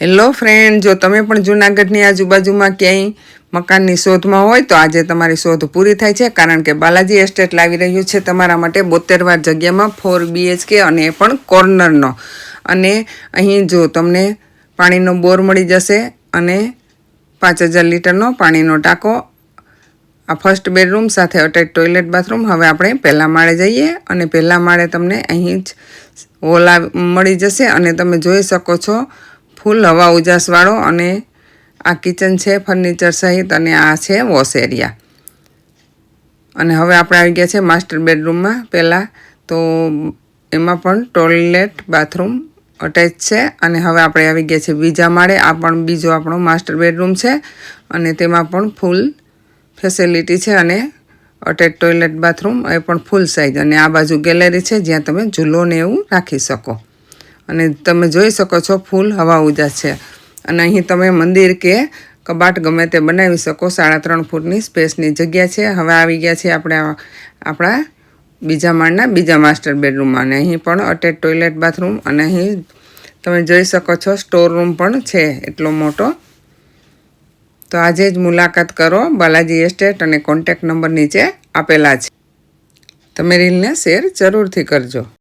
Hello friend, જો તમે પણ જૂનાગઢની આજુબાજુમાં ક્યાંય મકાનની શોધમાં હોય તો આજે તમારી શોધ પૂરી થાય છે, કારણ કે બાલાજી એસ્ટેટ લાવી રહ્યું છે તમારા માટે 72 વાર જગ્યામાં 4 BHK અને એ પણ કોર્નરનો. અને અહીં જો તમને પાણીનો બોર મળી જશે અને 5000 લીટરનો પાણીનો ટાંકો. આ ફર્સ્ટ બેડરૂમ સાથે અટેચ ટોયલેટ બાથરૂમ. હવે આપણે પહેલા માળે જઈએ અને પહેલા માળે તમને અહીં જ હોલ મળી જશે અને તમે જોઈ શકો છો ફૂલ હવા ઉજાસવાળો. અને આ કિચન છે ફર્નિચર સહિત અને આ છે વોશ એરિયા. અને હવે આપણે આવી ગયા છે માસ્ટર બેડરૂમમાં. પહેલાં તો એમાં પણ ટોયલેટ બાથરૂમ અટેચ છે. અને હવે આપણે આવી ગયા છે બીજા માળે. આ પણ બીજો આપણો માસ્ટર બેડરૂમ છે અને તેમાં પણ ફૂલ ફેસિલિટી છે અને અટેચ ટોયલેટ બાથરૂમ એ પણ ફૂલ સાઇઝ. અને આ બાજુ ગેલેરી છે જ્યાં તમે ઝૂલો ને એવું રાખી શકો. અને તમે જોઈ શકો છો ફૂલ હવા ઉજાસ છે. અને અહીં તમે મંદિર કે કબાટ ગમે તે બનાવી શકો. 3.5 ફૂટની સ્પેસની જગ્યા છે. હવે આવી ગયા છે આપણે આપણા બીજા માળના બીજા માસ્ટર બેડરૂમમાં. અને અહીં પણ અટેચ ટોયલેટ બાથરૂમ અને અહીં તમે જોઈ શકો છો સ્ટોર રૂમ પણ છે એટલો મોટો. તો આજે જ મુલાકાત કરો બાલાજી એસ્ટેટ અને કોન્ટેક્ટ નંબર નીચે આપેલા છે. તમે રીલને શેર જરૂરથી કરજો.